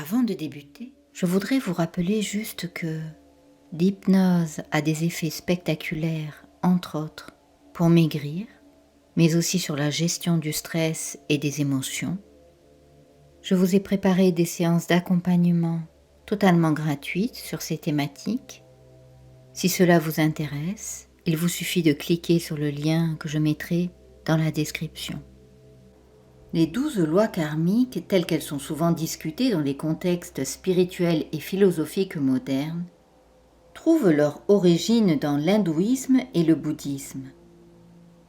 Avant de débuter, je voudrais vous rappeler juste que l'hypnose a des effets spectaculaires, entre autres, pour maigrir, mais aussi sur la gestion du stress et des émotions. Je vous ai préparé des séances d'accompagnement totalement gratuites sur ces thématiques. Si cela vous intéresse, il vous suffit de cliquer sur le lien que je mettrai dans la description. Les 12 lois karmiques, telles qu'elles sont souvent discutées dans les contextes spirituels et philosophiques modernes, trouvent leur origine dans l'hindouisme et le bouddhisme.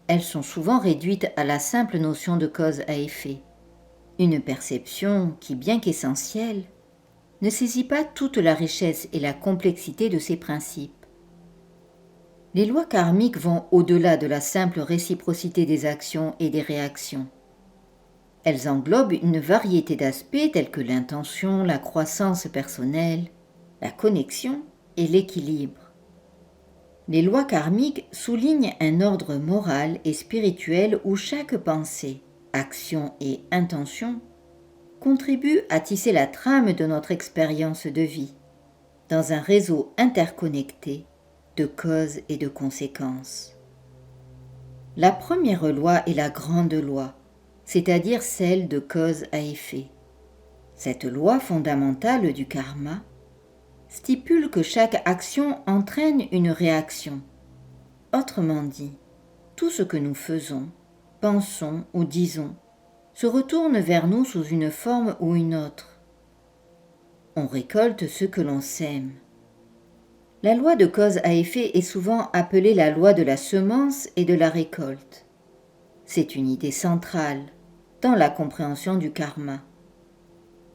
Elles sont souvent réduites à la simple notion de cause à effet, une perception qui, bien qu'essentielle, ne saisit pas toute la richesse et la complexité de ces principes. Les lois karmiques vont au-delà de la simple réciprocité des actions et des réactions. Elles englobent une variété d'aspects tels que l'intention, la croissance personnelle, la connexion et l'équilibre. Les lois karmiques soulignent un ordre moral et spirituel où chaque pensée, action et intention contribue à tisser la trame de notre expérience de vie, dans un réseau interconnecté de causes et de conséquences. La première loi est la grande loi, c'est-à-dire celle de cause à effet. Cette loi fondamentale du karma stipule que chaque action entraîne une réaction. Autrement dit, tout ce que nous faisons, pensons ou disons se retourne vers nous sous une forme ou une autre. On récolte ce que l'on sème. La loi de cause à effet est souvent appelée la loi de la semence et de la récolte. C'est une idée centrale dans la compréhension du karma.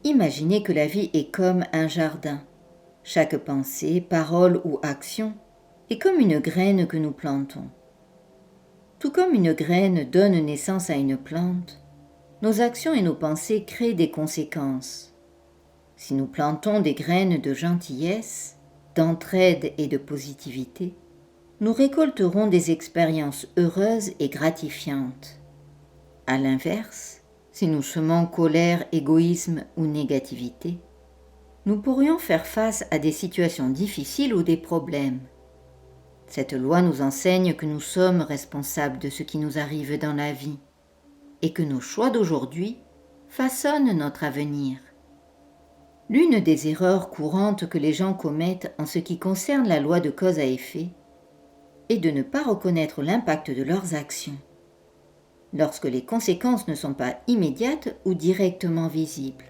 Imaginez que la vie est comme un jardin. Chaque pensée, parole ou action est comme une graine que nous plantons. Tout comme une graine donne naissance à une plante, nos actions et nos pensées créent des conséquences. Si nous plantons des graines de gentillesse, d'entraide et de positivité, nous récolterons des expériences heureuses et gratifiantes. À l'inverse, si nous semons colère, égoïsme ou négativité, nous pourrions faire face à des situations difficiles ou des problèmes. Cette loi nous enseigne que nous sommes responsables de ce qui nous arrive dans la vie et que nos choix d'aujourd'hui façonnent notre avenir. L'une des erreurs courantes que les gens commettent en ce qui concerne la loi de cause à effet est de ne pas reconnaître l'impact de leurs actions, lorsque les conséquences ne sont pas immédiates ou directement visibles.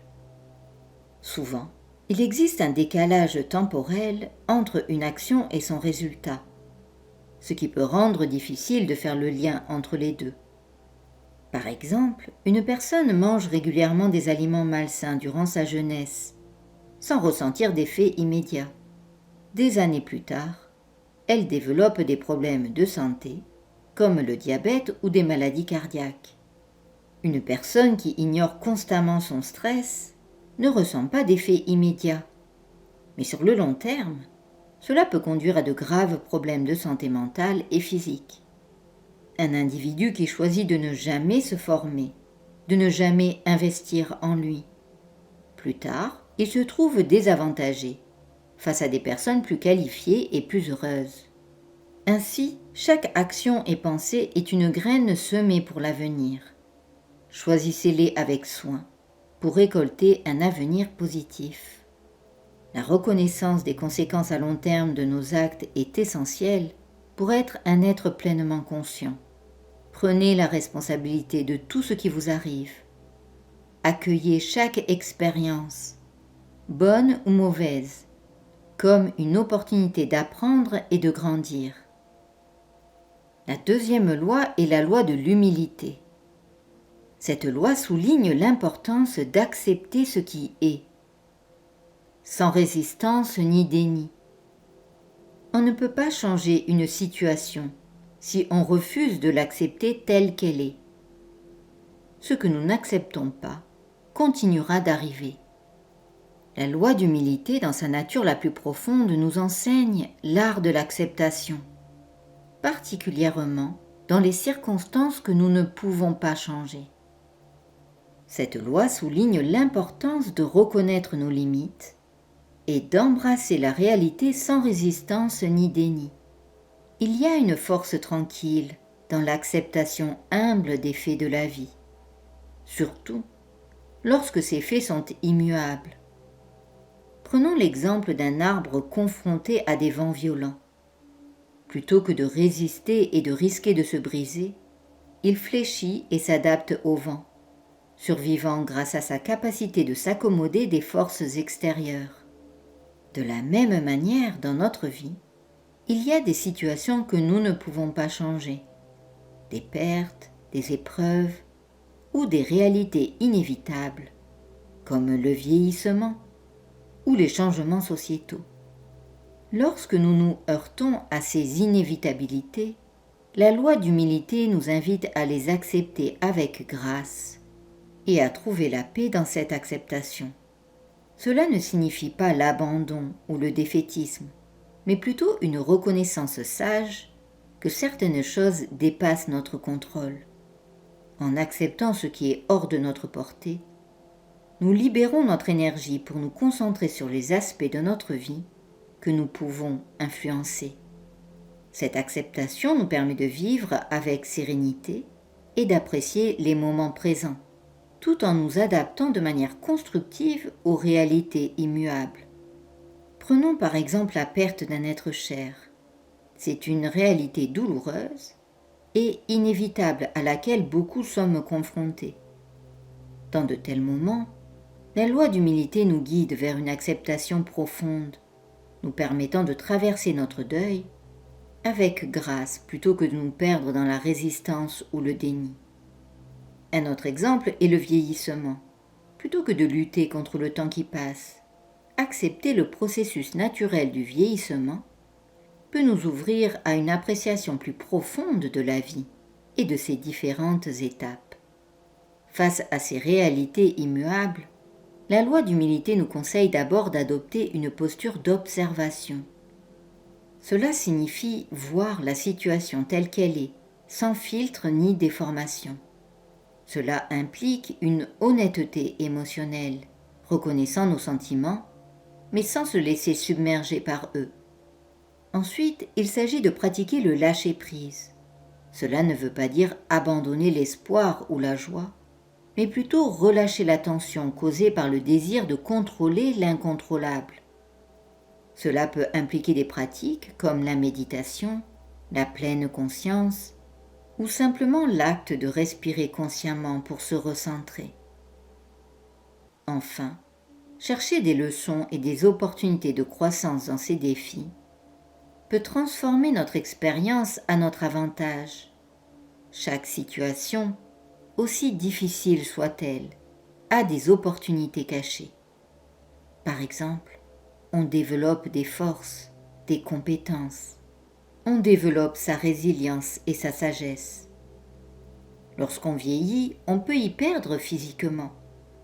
Souvent, il existe un décalage temporel entre une action et son résultat, ce qui peut rendre difficile de faire le lien entre les deux. Par exemple, une personne mange régulièrement des aliments malsains durant sa jeunesse, sans ressentir d'effet immédiat. Des années plus tard, elle développe des problèmes de santé, comme le diabète ou des maladies cardiaques. Une personne qui ignore constamment son stress ne ressent pas d'effet immédiat. Mais sur le long terme, cela peut conduire à de graves problèmes de santé mentale et physique. Un individu qui choisit de ne jamais se former, de ne jamais investir en lui. Plus tard, il se trouve désavantagé face à des personnes plus qualifiées et plus heureuses. Ainsi, chaque action et pensée est une graine semée pour l'avenir. Choisissez-les avec soin pour récolter un avenir positif. La reconnaissance des conséquences à long terme de nos actes est essentielle pour être un être pleinement conscient. Prenez la responsabilité de tout ce qui vous arrive. Accueillez chaque expérience, bonne ou mauvaise, comme une opportunité d'apprendre et de grandir. La deuxième loi est la loi de l'humilité. Cette loi souligne l'importance d'accepter ce qui est, sans résistance ni déni. On ne peut pas changer une situation si on refuse de l'accepter telle qu'elle est. Ce que nous n'acceptons pas continuera d'arriver. La loi d'humilité, dans sa nature la plus profonde, nous enseigne l'art de l'acceptation, particulièrement dans les circonstances que nous ne pouvons pas changer. Cette loi souligne l'importance de reconnaître nos limites et d'embrasser la réalité sans résistance ni déni. Il y a une force tranquille dans l'acceptation humble des faits de la vie, surtout lorsque ces faits sont immuables. Prenons l'exemple d'un arbre confronté à des vents violents. Plutôt que de résister et de risquer de se briser, il fléchit et s'adapte au vent, survivant grâce à sa capacité de s'accommoder des forces extérieures. De la même manière, dans notre vie, il y a des situations que nous ne pouvons pas changer, des pertes, des épreuves ou des réalités inévitables, comme le vieillissement ou les changements sociétaux. Lorsque nous nous heurtons à ces inévitabilités, la loi d'humilité nous invite à les accepter avec grâce et à trouver la paix dans cette acceptation. Cela ne signifie pas l'abandon ou le défaitisme, mais plutôt une reconnaissance sage que certaines choses dépassent notre contrôle. En acceptant ce qui est hors de notre portée, nous libérons notre énergie pour nous concentrer sur les aspects de notre vie que nous pouvons influencer. Cette acceptation nous permet de vivre avec sérénité et d'apprécier les moments présents, tout en nous adaptant de manière constructive aux réalités immuables. Prenons par exemple la perte d'un être cher. C'est une réalité douloureuse et inévitable à laquelle beaucoup sommes confrontés. Dans de tels moments, la loi d'humilité nous guide vers une acceptation profonde, nous permettant de traverser notre deuil avec grâce plutôt que de nous perdre dans la résistance ou le déni. Un autre exemple est le vieillissement. Plutôt que de lutter contre le temps qui passe, accepter le processus naturel du vieillissement peut nous ouvrir à une appréciation plus profonde de la vie et de ses différentes étapes. Face à ces réalités immuables, la loi d'humilité nous conseille d'abord d'adopter une posture d'observation. Cela signifie voir la situation telle qu'elle est, sans filtre ni déformation. Cela implique une honnêteté émotionnelle, reconnaissant nos sentiments, mais sans se laisser submerger par eux. Ensuite, il s'agit de pratiquer le lâcher-prise. Cela ne veut pas dire abandonner l'espoir ou la joie, mais plutôt relâcher la tension causée par le désir de contrôler l'incontrôlable. Cela peut impliquer des pratiques comme la méditation, la pleine conscience, ou simplement l'acte de respirer consciemment pour se recentrer. Enfin, chercher des leçons et des opportunités de croissance dans ces défis peut transformer notre expérience à notre avantage. Chaque situation, aussi difficile soit-elle, a des opportunités cachées. Par exemple, on développe des forces, des compétences. On développe sa résilience et sa sagesse. Lorsqu'on vieillit, on peut y perdre physiquement,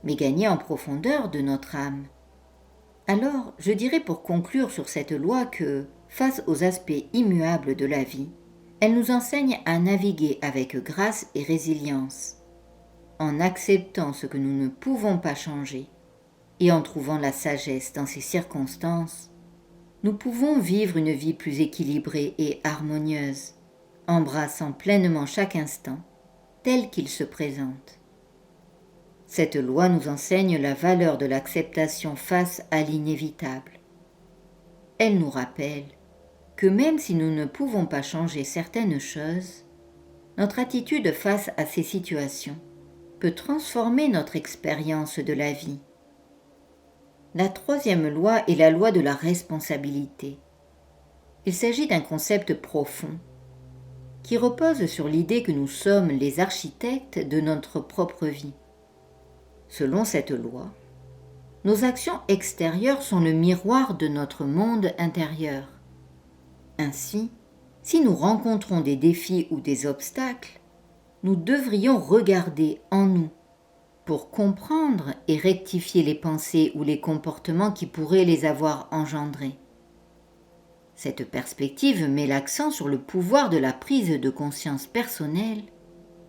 mais gagner en profondeur de notre âme. Alors, je dirais pour conclure sur cette loi que, face aux aspects immuables de la vie, elle nous enseigne à naviguer avec grâce et résilience, en acceptant ce que nous ne pouvons pas changer et en trouvant la sagesse dans ces circonstances. Nous pouvons vivre une vie plus équilibrée et harmonieuse, embrassant pleinement chaque instant tel qu'il se présente. Cette loi nous enseigne la valeur de l'acceptation face à l'inévitable. Elle nous rappelle que même si nous ne pouvons pas changer certaines choses, notre attitude face à ces situations peut transformer notre expérience de la vie. La troisième loi est la loi de la responsabilité. Il s'agit d'un concept profond qui repose sur l'idée que nous sommes les architectes de notre propre vie. Selon cette loi, nos actions extérieures sont le miroir de notre monde intérieur. Ainsi, si nous rencontrons des défis ou des obstacles, nous devrions regarder en nous pour comprendre et rectifier les pensées ou les comportements qui pourraient les avoir engendrés. Cette perspective met l'accent sur le pouvoir de la prise de conscience personnelle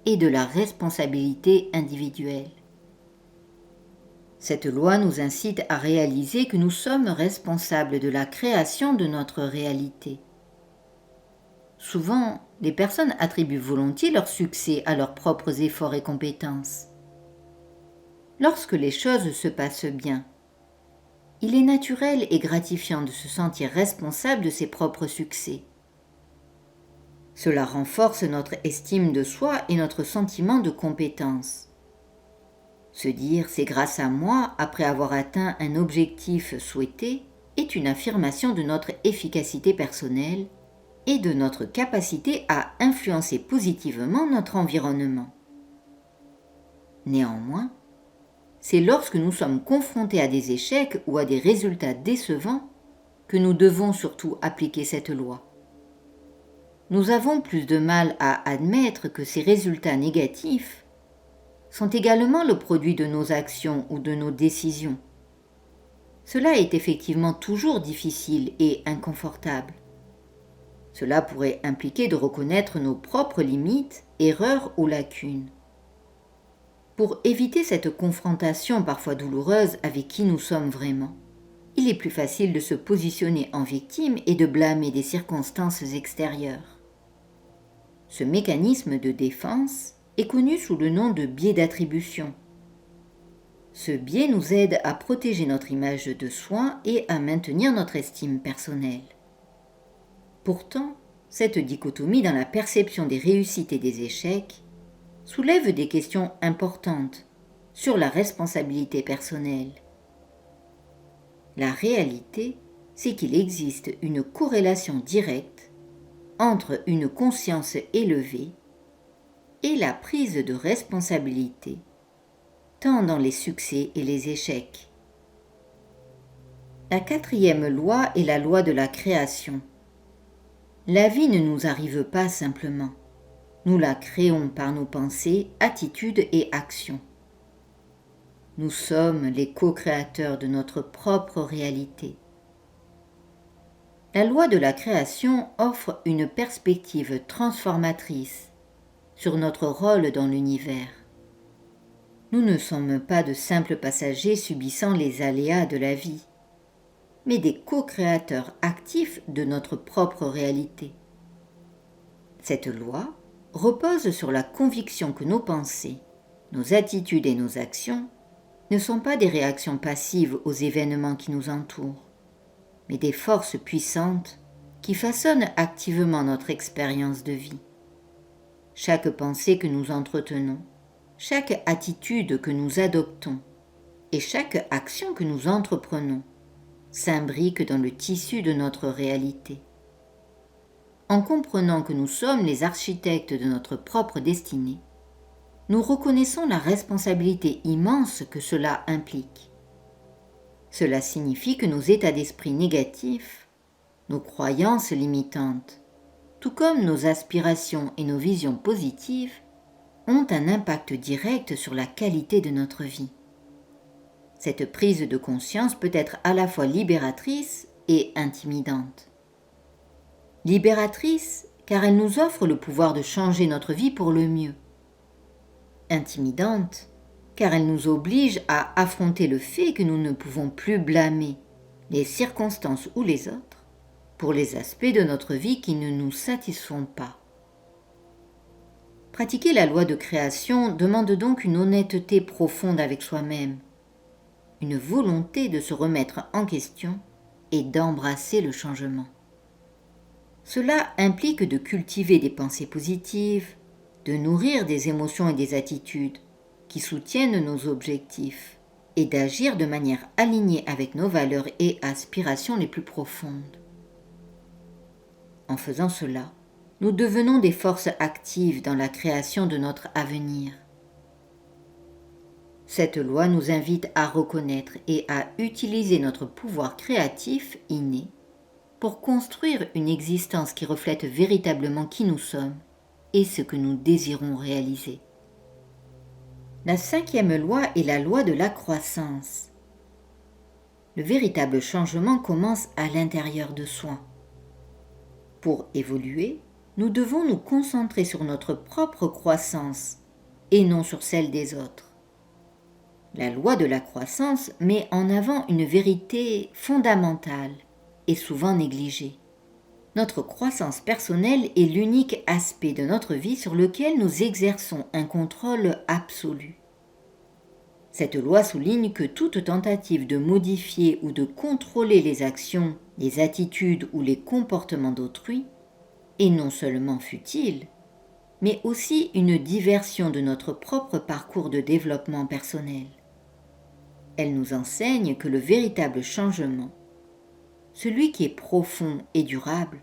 et de la responsabilité individuelle. Cette loi nous incite à réaliser que nous sommes responsables de la création de notre réalité. Souvent, les personnes attribuent volontiers leur succès à leurs propres efforts et compétences. Lorsque les choses se passent bien, il est naturel et gratifiant de se sentir responsable de ses propres succès. Cela renforce notre estime de soi et notre sentiment de compétence. Se dire « c'est grâce à moi après avoir atteint un objectif souhaité » est une affirmation de notre efficacité personnelle et de notre capacité à influencer positivement notre environnement. Néanmoins, c'est lorsque nous sommes confrontés à des échecs ou à des résultats décevants que nous devons surtout appliquer cette loi. Nous avons plus de mal à admettre que ces résultats négatifs sont également le produit de nos actions ou de nos décisions. Cela est effectivement toujours difficile et inconfortable. Cela pourrait impliquer de reconnaître nos propres limites, erreurs ou lacunes. Pour éviter cette confrontation parfois douloureuse avec qui nous sommes vraiment, il est plus facile de se positionner en victime et de blâmer des circonstances extérieures. Ce mécanisme de défense est connu sous le nom de biais d'attribution. Ce biais nous aide à protéger notre image de soi et à maintenir notre estime personnelle. Pourtant, cette dichotomie dans la perception des réussites et des échecs soulève des questions importantes sur la responsabilité personnelle. La réalité, c'est qu'il existe une corrélation directe entre une conscience élevée et la prise de responsabilité, tant dans les succès et les échecs. La quatrième loi est la loi de la création. La vie ne nous arrive pas simplement. Nous la créons par nos pensées, attitudes et actions. Nous sommes les co-créateurs de notre propre réalité. La loi de la création offre une perspective transformatrice sur notre rôle dans l'univers. Nous ne sommes pas de simples passagers subissant les aléas de la vie, mais des co-créateurs actifs de notre propre réalité. Cette loi repose sur la conviction que nos pensées, nos attitudes et nos actions ne sont pas des réactions passives aux événements qui nous entourent, mais des forces puissantes qui façonnent activement notre expérience de vie. Chaque pensée que nous entretenons, chaque attitude que nous adoptons et chaque action que nous entreprenons s'imbriquent dans le tissu de notre réalité. En comprenant que nous sommes les architectes de notre propre destinée, nous reconnaissons la responsabilité immense que cela implique. Cela signifie que nos états d'esprit négatifs, nos croyances limitantes, tout comme nos aspirations et nos visions positives, ont un impact direct sur la qualité de notre vie. Cette prise de conscience peut être à la fois libératrice et intimidante. Libératrice car elle nous offre le pouvoir de changer notre vie pour le mieux. Intimidante car elle nous oblige à affronter le fait que nous ne pouvons plus blâmer les circonstances ou les autres pour les aspects de notre vie qui ne nous satisfont pas. Pratiquer la loi de création demande donc une honnêteté profonde avec soi-même, une volonté de se remettre en question et d'embrasser le changement. Cela implique de cultiver des pensées positives, de nourrir des émotions et des attitudes qui soutiennent nos objectifs et d'agir de manière alignée avec nos valeurs et aspirations les plus profondes. En faisant cela, nous devenons des forces actives dans la création de notre avenir. Cette loi nous invite à reconnaître et à utiliser notre pouvoir créatif inné pour construire une existence qui reflète véritablement qui nous sommes et ce que nous désirons réaliser. La cinquième loi est la loi de la croissance. Le véritable changement commence à l'intérieur de soi. Pour évoluer, nous devons nous concentrer sur notre propre croissance et non sur celle des autres. La loi de la croissance met en avant une vérité fondamentale et souvent négligée. Notre croissance personnelle est l'unique aspect de notre vie sur lequel nous exerçons un contrôle absolu. Cette loi souligne que toute tentative de modifier ou de contrôler les actions, les attitudes ou les comportements d'autrui est non seulement futile, mais aussi une diversion de notre propre parcours de développement personnel. Elle nous enseigne que le véritable changement, celui qui est profond et durable,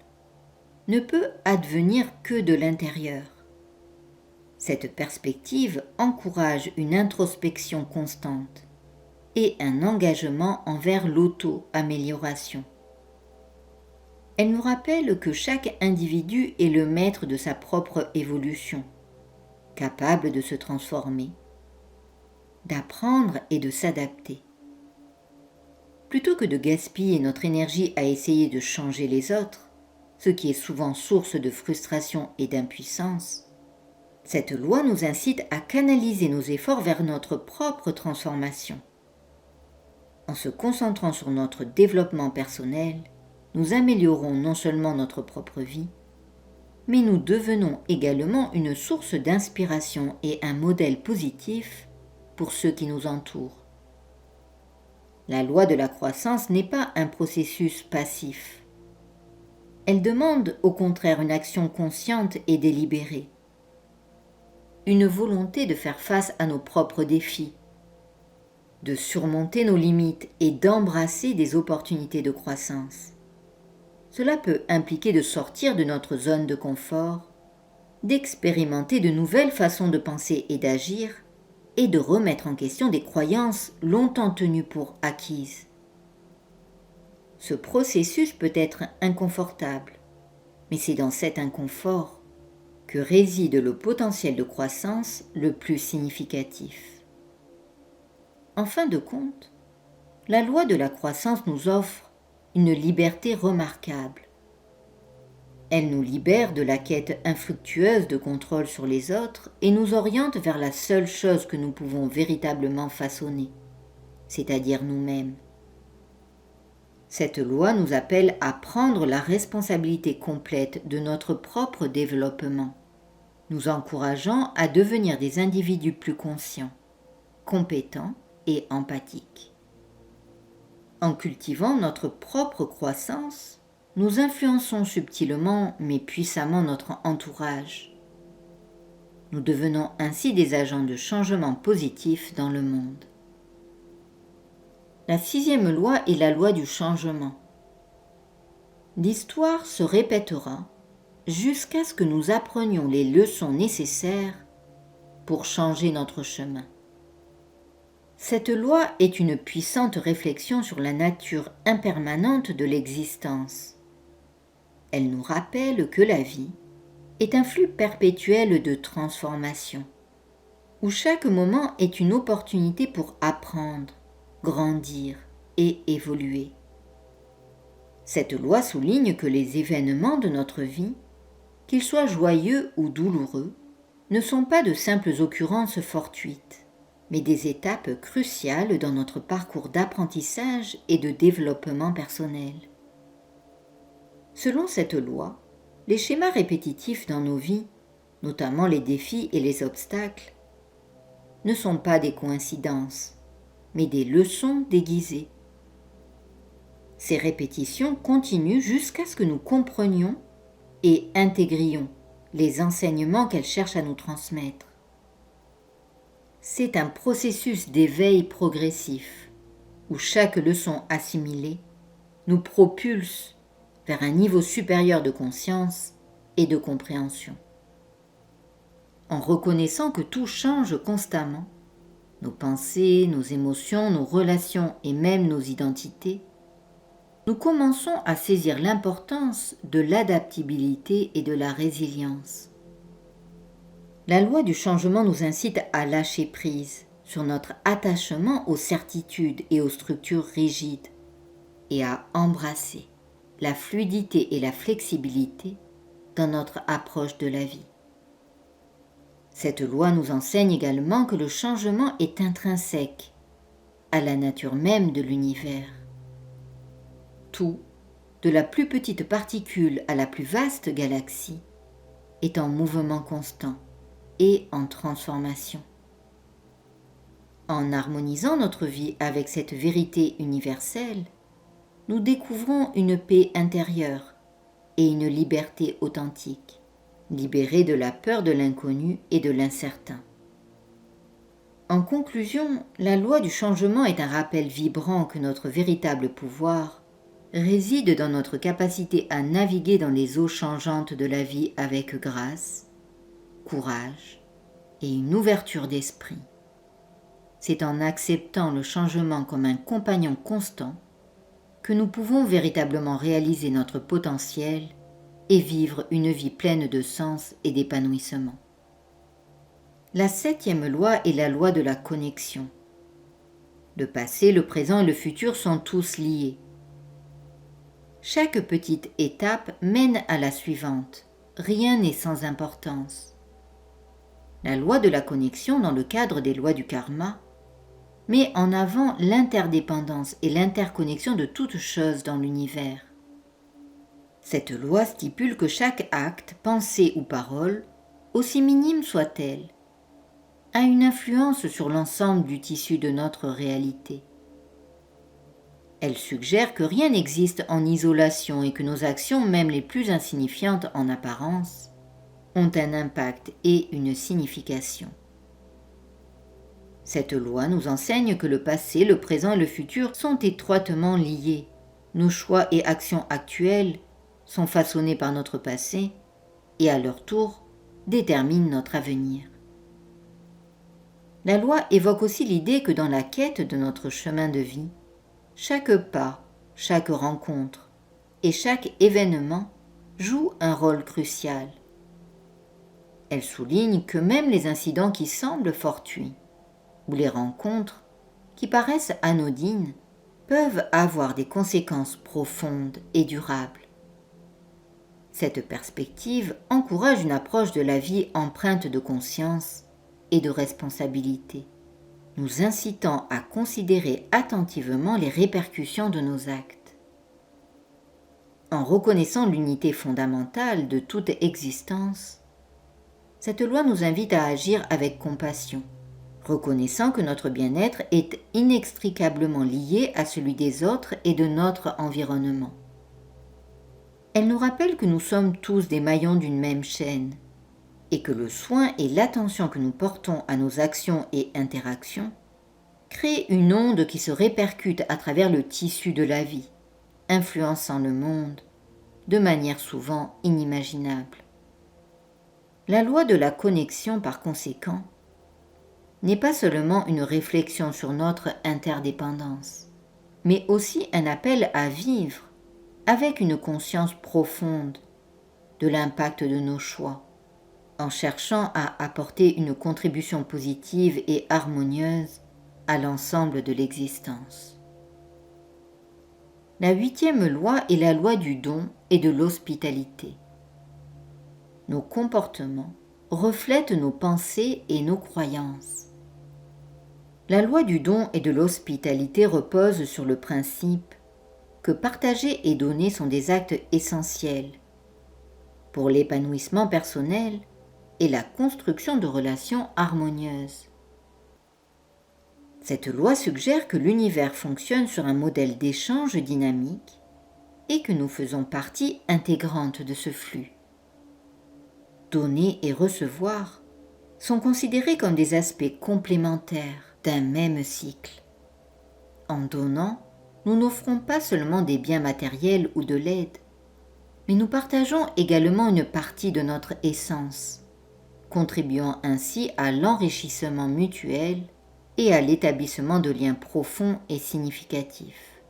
ne peut advenir que de l'intérieur. Cette perspective encourage une introspection constante et un engagement envers l'auto-amélioration. Elle nous rappelle que chaque individu est le maître de sa propre évolution, capable de se transformer, d'apprendre et de s'adapter. Plutôt que de gaspiller notre énergie à essayer de changer les autres, ce qui est souvent source de frustration et d'impuissance, cette loi nous incite à canaliser nos efforts vers notre propre transformation. En se concentrant sur notre développement personnel, nous améliorons non seulement notre propre vie, mais nous devenons également une source d'inspiration et un modèle positif pour ceux qui nous entourent. La loi de la croissance n'est pas un processus passif. Elle demande au contraire une action consciente et délibérée, une volonté de faire face à nos propres défis, de surmonter nos limites et d'embrasser des opportunités de croissance. Cela peut impliquer de sortir de notre zone de confort, d'expérimenter de nouvelles façons de penser et d'agir, et de remettre en question des croyances longtemps tenues pour acquises. Ce processus peut être inconfortable, mais c'est dans cet inconfort que réside le potentiel de croissance le plus significatif. En fin de compte, la loi de la croissance nous offre une liberté remarquable. Elle nous libère de la quête infructueuse de contrôle sur les autres et nous oriente vers la seule chose que nous pouvons véritablement façonner, c'est-à-dire nous-mêmes. Cette loi nous appelle à prendre la responsabilité complète de notre propre développement, nous encourageant à devenir des individus plus conscients, compétents et empathiques. En cultivant notre propre croissance, nous influençons subtilement mais puissamment notre entourage. Nous devenons ainsi des agents de changement positif dans le monde. La 6e loi est la loi du changement. L'histoire se répétera jusqu'à ce que nous apprenions les leçons nécessaires pour changer notre chemin. Cette loi est une puissante réflexion sur la nature impermanente de l'existence. Elle nous rappelle que la vie est un flux perpétuel de transformation, où chaque moment est une opportunité pour apprendre, grandir et évoluer. Cette loi souligne que les événements de notre vie, qu'ils soient joyeux ou douloureux, ne sont pas de simples occurrences fortuites, mais des étapes cruciales dans notre parcours d'apprentissage et de développement personnel. Selon cette loi, les schémas répétitifs dans nos vies, notamment les défis et les obstacles, ne sont pas des coïncidences, mais des leçons déguisées. Ces répétitions continuent jusqu'à ce que nous comprenions et intégrions les enseignements qu'elles cherchent à nous transmettre. C'est un processus d'éveil progressif, où chaque leçon assimilée nous propulse vers un niveau supérieur de conscience et de compréhension. En reconnaissant que tout change constamment, nos pensées, nos émotions, nos relations et même nos identités, nous commençons à saisir l'importance de l'adaptabilité et de la résilience. La loi du changement nous incite à lâcher prise sur notre attachement aux certitudes et aux structures rigides et à embrasser la fluidité et la flexibilité dans notre approche de la vie. Cette loi nous enseigne également que le changement est intrinsèque à la nature même de l'univers. Tout, de la plus petite particule à la plus vaste galaxie, est en mouvement constant et en transformation. En harmonisant notre vie avec cette vérité universelle, nous découvrons une paix intérieure et une liberté authentique, libérée de la peur de l'inconnu et de l'incertain. En conclusion, la loi du changement est un rappel vibrant que notre véritable pouvoir réside dans notre capacité à naviguer dans les eaux changeantes de la vie avec grâce, courage et une ouverture d'esprit. C'est en acceptant le changement comme un compagnon constant que nous pouvons véritablement réaliser notre potentiel et vivre une vie pleine de sens et d'épanouissement. La 7e loi est la loi de la connexion. Le passé, le présent et le futur sont tous liés. Chaque petite étape mène à la suivante. Rien n'est sans importance. La loi de la connexion, dans le cadre des lois du karma, met en avant l'interdépendance et l'interconnexion de toutes choses dans l'univers. Cette loi stipule que chaque acte, pensée ou parole, aussi minime soit-elle, a une influence sur l'ensemble du tissu de notre réalité. Elle suggère que rien n'existe en isolation et que nos actions, même les plus insignifiantes en apparence, ont un impact et une signification. Cette loi nous enseigne que le passé, le présent et le futur sont étroitement liés. Nos choix et actions actuelles sont façonnés par notre passé et à leur tour déterminent notre avenir. La loi évoque aussi l'idée que dans la quête de notre chemin de vie, chaque pas, chaque rencontre et chaque événement joue un rôle crucial. Elle souligne que même les incidents qui semblent fortuits ou les rencontres qui paraissent anodines peuvent avoir des conséquences profondes et durables. Cette perspective encourage une approche de la vie empreinte de conscience et de responsabilité, nous incitant à considérer attentivement les répercussions de nos actes. En reconnaissant l'unité fondamentale de toute existence, cette loi nous invite à agir avec compassion, reconnaissant que notre bien-être est inextricablement lié à celui des autres et de notre environnement. Elle nous rappelle que nous sommes tous des maillons d'une même chaîne et que le soin et l'attention que nous portons à nos actions et interactions créent une onde qui se répercute à travers le tissu de la vie, influençant le monde de manière souvent inimaginable. La loi de la connexion, par conséquent, n'est pas seulement une réflexion sur notre interdépendance, mais aussi un appel à vivre avec une conscience profonde de l'impact de nos choix, en cherchant à apporter une contribution positive et harmonieuse à l'ensemble de l'existence. La 8e loi est la loi du don et de l'hospitalité. Nos comportements reflètent nos pensées et nos croyances. La loi du don et de l'hospitalité repose sur le principe que partager et donner sont des actes essentiels pour l'épanouissement personnel et la construction de relations harmonieuses. Cette loi suggère que l'univers fonctionne sur un modèle d'échange dynamique et que nous faisons partie intégrante de ce flux. Donner et recevoir sont considérés comme des aspects complémentaires d'un même cycle. En donnant, nous n'offrons pas seulement des biens matériels ou de l'aide, mais nous partageons également une partie de notre essence, contribuant ainsi à l'enrichissement mutuel et à l'établissement de liens profonds et significatifs.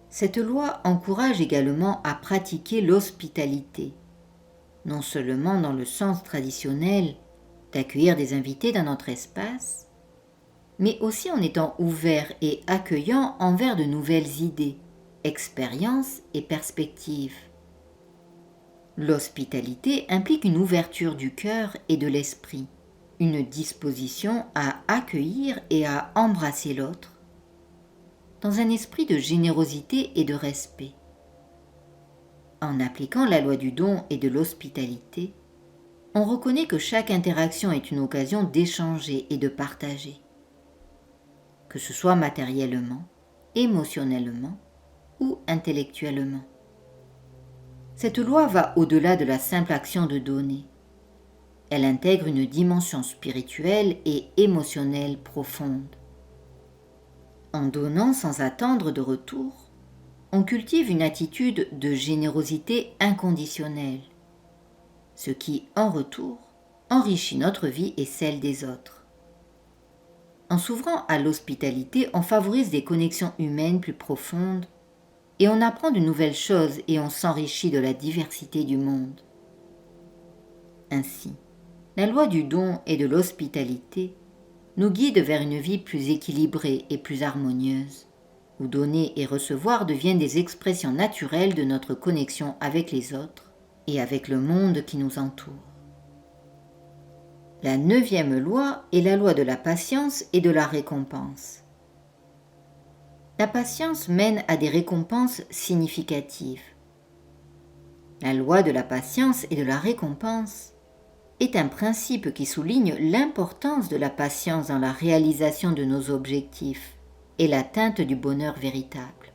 Cette loi encourage également à pratiquer l'hospitalité, non seulement dans le sens traditionnel d'accueillir des invités dans notre espace, mais aussi en étant ouvert et accueillant envers de nouvelles idées, expériences et perspectives. L'hospitalité implique une ouverture du cœur et de l'esprit, une disposition à accueillir et à embrasser l'autre, dans un esprit de générosité et de respect. En appliquant la loi du don et de l'hospitalité, on reconnaît que chaque interaction est une occasion d'échanger et de partager, que ce soit matériellement, émotionnellement ou intellectuellement. Cette loi va au-delà de la simple action de donner. Elle intègre une dimension spirituelle et émotionnelle profonde. En donnant sans attendre de retour, on cultive une attitude de générosité inconditionnelle, ce qui, en retour, enrichit notre vie et celle des autres. En s'ouvrant à l'hospitalité, on favorise des connexions humaines plus profondes et on apprend de nouvelles choses et on s'enrichit de la diversité du monde. Ainsi, la loi du don et de l'hospitalité nous guide vers une vie plus équilibrée et plus harmonieuse, où donner et recevoir deviennent des expressions naturelles de notre connexion avec les autres et avec le monde qui nous entoure. La 9e loi est la loi de la patience et de la récompense. La patience mène à des récompenses significatives. La loi de la patience et de la récompense est un principe qui souligne l'importance de la patience dans la réalisation de nos objectifs et l'atteinte du bonheur véritable.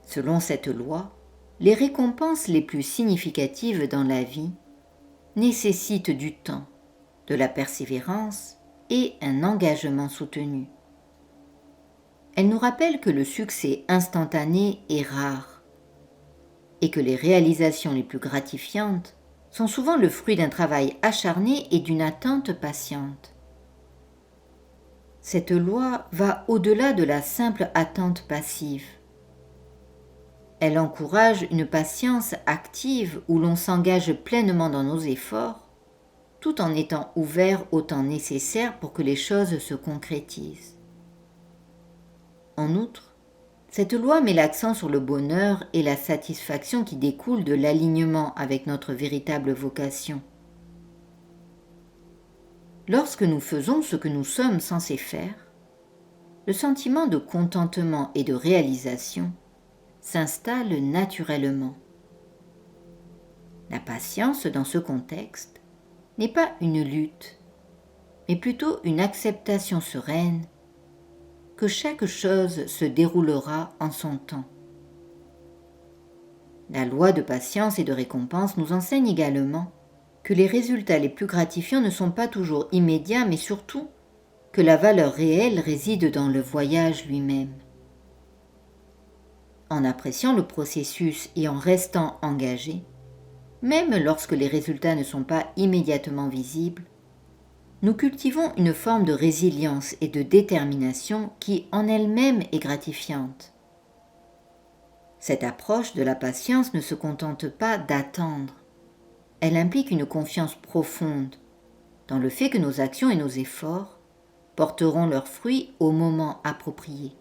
Selon cette loi, les récompenses les plus significatives dans la vie nécessitent du temps, de la persévérance et un engagement soutenu. Elle nous rappelle que le succès instantané est rare et que les réalisations les plus gratifiantes sont souvent le fruit d'un travail acharné et d'une attente patiente. Cette loi va au-delà de la simple attente passive. Elle encourage une patience active où l'on s'engage pleinement dans nos efforts, tout en étant ouvert au temps nécessaire pour que les choses se concrétisent. En outre, cette loi met l'accent sur le bonheur et la satisfaction qui découlent de l'alignement avec notre véritable vocation. Lorsque nous faisons ce que nous sommes censés faire, le sentiment de contentement et de réalisation s'installe naturellement. La patience dans ce contexte n'est pas une lutte, mais plutôt une acceptation sereine que chaque chose se déroulera en son temps. La loi de patience et de récompense nous enseigne également que les résultats les plus gratifiants ne sont pas toujours immédiats, mais surtout que la valeur réelle réside dans le voyage lui-même. En appréciant le processus et en restant engagé, même lorsque les résultats ne sont pas immédiatement visibles, nous cultivons une forme de résilience et de détermination qui en elle-même est gratifiante. Cette approche de la patience ne se contente pas d'attendre. Elle implique une confiance profonde dans le fait que nos actions et nos efforts porteront leurs fruits au moment approprié.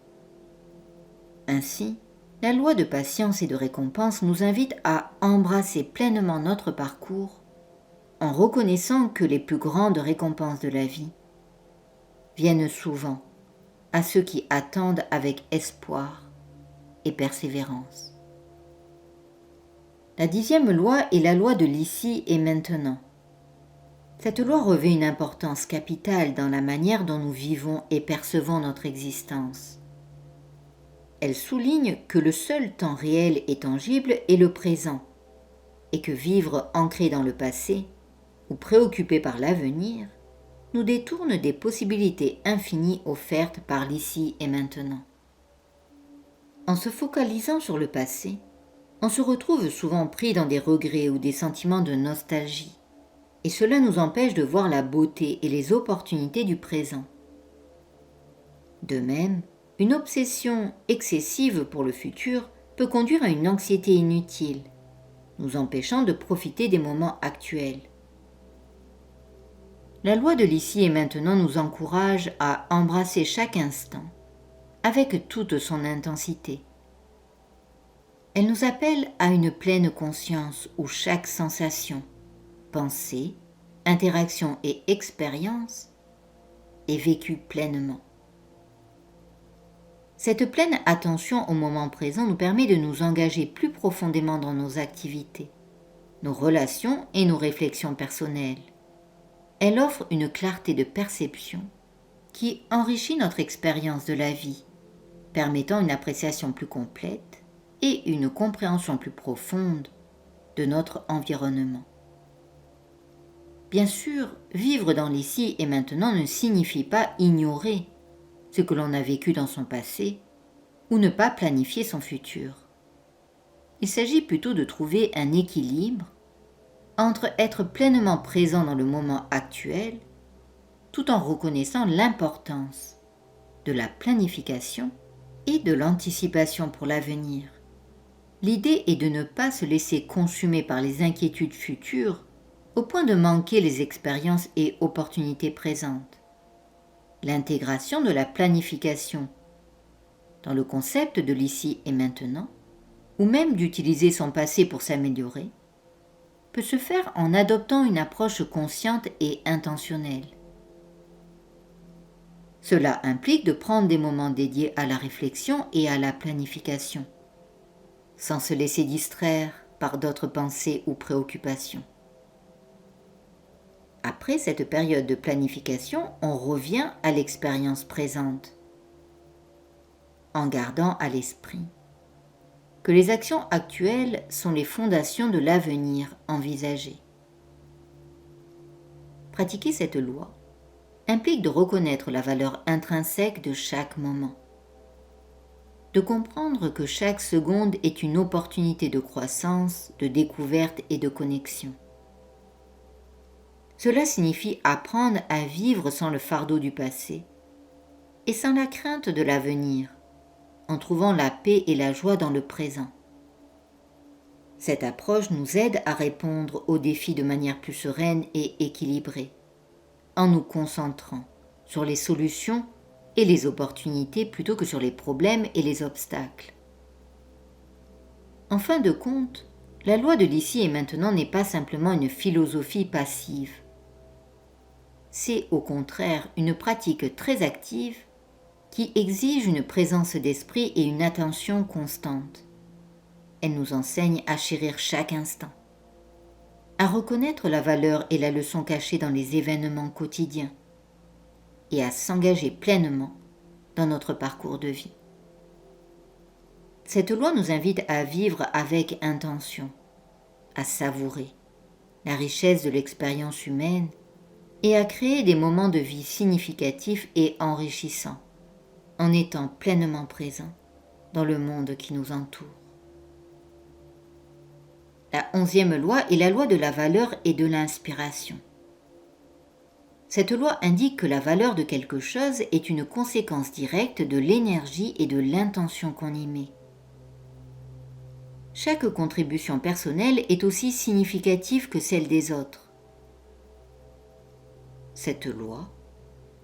Ainsi, la loi de patience et de récompense nous invite à embrasser pleinement notre parcours en reconnaissant que les plus grandes récompenses de la vie viennent souvent à ceux qui attendent avec espoir et persévérance. La 10e loi est la loi de l'ici et maintenant. Cette loi revêt une importance capitale dans la manière dont nous vivons et percevons notre existence. Elle souligne que le seul temps réel et tangible est le présent, et que vivre ancré dans le passé ou préoccupé par l'avenir nous détourne des possibilités infinies offertes par l'ici et maintenant. En se focalisant sur le passé, on se retrouve souvent pris dans des regrets ou des sentiments de nostalgie, et cela nous empêche de voir la beauté et les opportunités du présent. De même, une obsession excessive pour le futur peut conduire à une anxiété inutile, nous empêchant de profiter des moments actuels. La loi de l'ici et maintenant nous encourage à embrasser chaque instant avec toute son intensité. Elle nous appelle à une pleine conscience où chaque sensation, pensée, interaction et expérience est vécue pleinement. Cette pleine attention au moment présent nous permet de nous engager plus profondément dans nos activités, nos relations et nos réflexions personnelles. Elle offre une clarté de perception qui enrichit notre expérience de la vie, permettant une appréciation plus complète et une compréhension plus profonde de notre environnement. Bien sûr, vivre dans l'ici et maintenant ne signifie pas ignorer ce que l'on a vécu dans son passé ou ne pas planifier son futur. Il s'agit plutôt de trouver un équilibre entre être pleinement présent dans le moment actuel tout en reconnaissant l'importance de la planification et de l'anticipation pour l'avenir. L'idée est de ne pas se laisser consumer par les inquiétudes futures au point de manquer les expériences et opportunités présentes. L'intégration de la planification dans le concept de l'ici et maintenant, ou même d'utiliser son passé pour s'améliorer, peut se faire en adoptant une approche consciente et intentionnelle. Cela implique de prendre des moments dédiés à la réflexion et à la planification, sans se laisser distraire par d'autres pensées ou préoccupations. Après cette période de planification, on revient à l'expérience présente, en gardant à l'esprit que les actions actuelles sont les fondations de l'avenir envisagé. Pratiquer cette loi implique de reconnaître la valeur intrinsèque de chaque moment, de comprendre que chaque seconde est une opportunité de croissance, de découverte et de connexion. Cela signifie apprendre à vivre sans le fardeau du passé et sans la crainte de l'avenir, en trouvant la paix et la joie dans le présent. Cette approche nous aide à répondre aux défis de manière plus sereine et équilibrée, en nous concentrant sur les solutions et les opportunités plutôt que sur les problèmes et les obstacles. En fin de compte, la loi de l'ici et maintenant n'est pas simplement une philosophie passive. C'est au contraire une pratique très active qui exige une présence d'esprit et une attention constante. Elle nous enseigne à chérir chaque instant, à reconnaître la valeur et la leçon cachée dans les événements quotidiens et à s'engager pleinement dans notre parcours de vie. Cette loi nous invite à vivre avec intention, à savourer la richesse de l'expérience humaine et à créer des moments de vie significatifs et enrichissants, en étant pleinement présents dans le monde qui nous entoure. La 11e loi est la loi de la valeur et de l'inspiration. Cette loi indique que la valeur de quelque chose est une conséquence directe de l'énergie et de l'intention qu'on y met. Chaque contribution personnelle est aussi significative que celle des autres. Cette loi,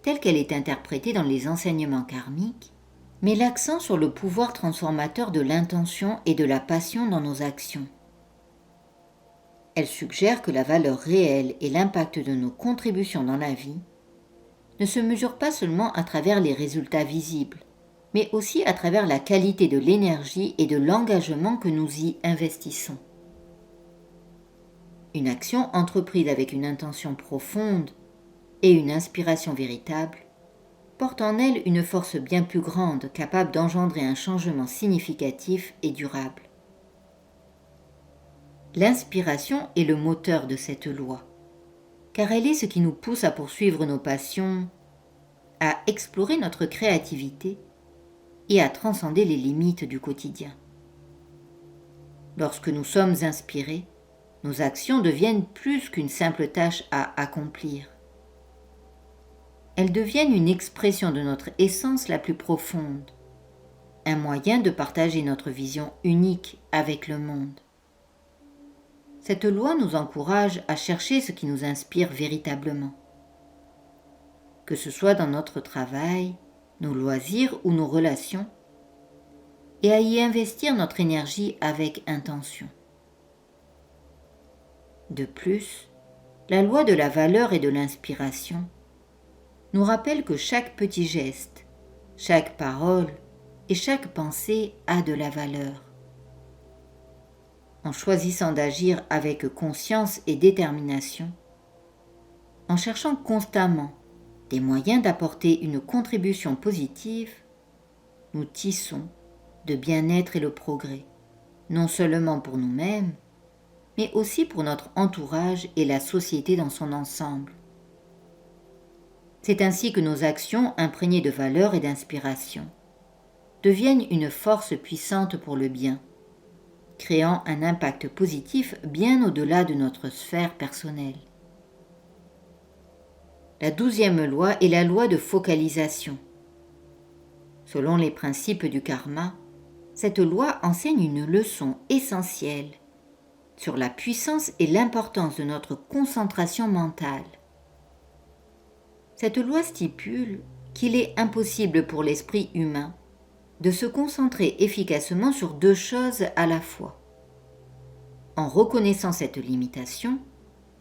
telle qu'elle est interprétée dans les enseignements karmiques, met l'accent sur le pouvoir transformateur de l'intention et de la passion dans nos actions. Elle suggère que la valeur réelle et l'impact de nos contributions dans la vie ne se mesurent pas seulement à travers les résultats visibles, mais aussi à travers la qualité de l'énergie et de l'engagement que nous y investissons. Une action entreprise avec une intention profonde et une inspiration véritable porte en elle une force bien plus grande capable d'engendrer un changement significatif et durable. L'inspiration est le moteur de cette loi, car elle est ce qui nous pousse à poursuivre nos passions, à explorer notre créativité et à transcender les limites du quotidien. Lorsque nous sommes inspirés, nos actions deviennent plus qu'une simple tâche à accomplir. Elles deviennent une expression de notre essence la plus profonde, un moyen de partager notre vision unique avec le monde. Cette loi nous encourage à chercher ce qui nous inspire véritablement, que ce soit dans notre travail, nos loisirs ou nos relations, et à y investir notre énergie avec intention. De plus, La loi de la valeur et de l'inspiration nous rappelle que chaque petit geste, chaque parole et chaque pensée a de la valeur. En choisissant d'agir avec conscience et détermination, en cherchant constamment des moyens d'apporter une contribution positive, nous tissons de bien-être et le progrès, non seulement pour nous-mêmes, mais aussi pour notre entourage et la société dans son ensemble. C'est ainsi que nos actions imprégnées de valeurs et d'inspiration deviennent une force puissante pour le bien, créant un impact positif bien au-delà de notre sphère personnelle. La 12e loi est la loi de focalisation. Selon les principes du karma, cette loi enseigne une leçon essentielle sur la puissance et l'importance de notre concentration mentale. Cette loi stipule qu'il est impossible pour l'esprit humain de se concentrer efficacement sur 2 choses à la fois. En reconnaissant cette limitation,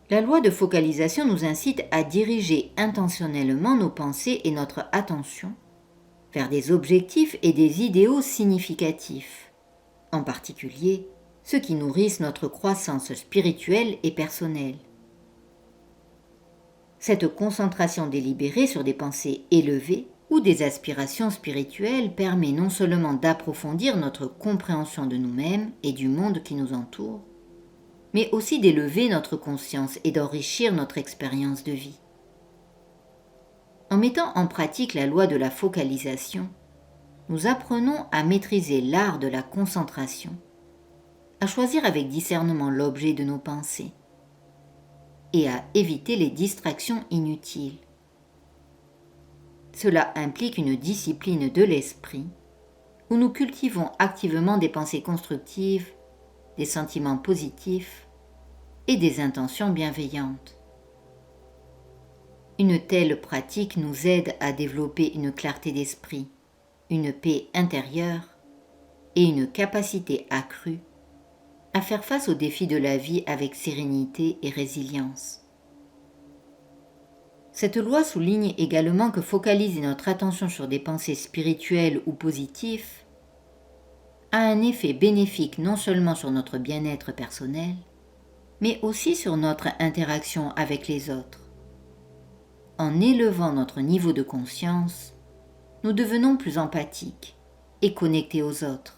la loi de focalisation nous incite à diriger intentionnellement nos pensées et notre attention vers des objectifs et des idéaux significatifs, en particulier ceux qui nourrissent notre croissance spirituelle et personnelle. Cette concentration délibérée sur des pensées élevées ou des aspirations spirituelles permet non seulement d'approfondir notre compréhension de nous-mêmes et du monde qui nous entoure, mais aussi d'élever notre conscience et d'enrichir notre expérience de vie. En mettant en pratique la loi de la focalisation, nous apprenons à maîtriser l'art de la concentration, à choisir avec discernement l'objet de nos pensées et à éviter les distractions inutiles. Cela implique une discipline de l'esprit où nous cultivons activement des pensées constructives, des sentiments positifs et des intentions bienveillantes. Une telle pratique nous aide à développer une clarté d'esprit, une paix intérieure et une capacité accrue à faire face aux défis de la vie avec sérénité et résilience. Cette loi souligne également que focaliser notre attention sur des pensées spirituelles ou positives a un effet bénéfique non seulement sur notre bien-être personnel, mais aussi sur notre interaction avec les autres. En élevant notre niveau de conscience, nous devenons plus empathiques et connectés aux autres,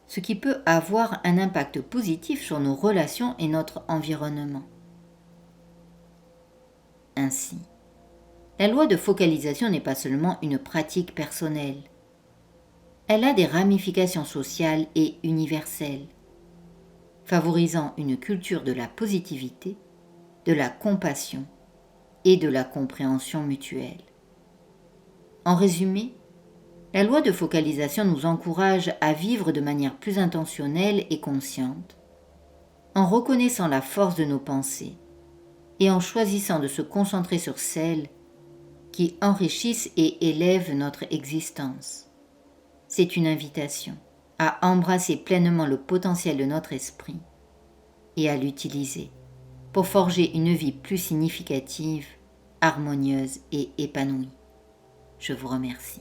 ce qui peut avoir un impact positif sur nos relations et notre environnement. Ainsi, la loi de focalisation n'est pas seulement une pratique personnelle. Elle a des ramifications sociales et universelles, favorisant une culture de la positivité, de la compassion et de la compréhension mutuelle. En résumé, la loi de focalisation nous encourage à vivre de manière plus intentionnelle et consciente, en reconnaissant la force de nos pensées et en choisissant de se concentrer sur celles qui enrichissent et élèvent notre existence. C'est une invitation à embrasser pleinement le potentiel de notre esprit et à l'utiliser pour forger une vie plus significative, harmonieuse et épanouie. Je vous remercie.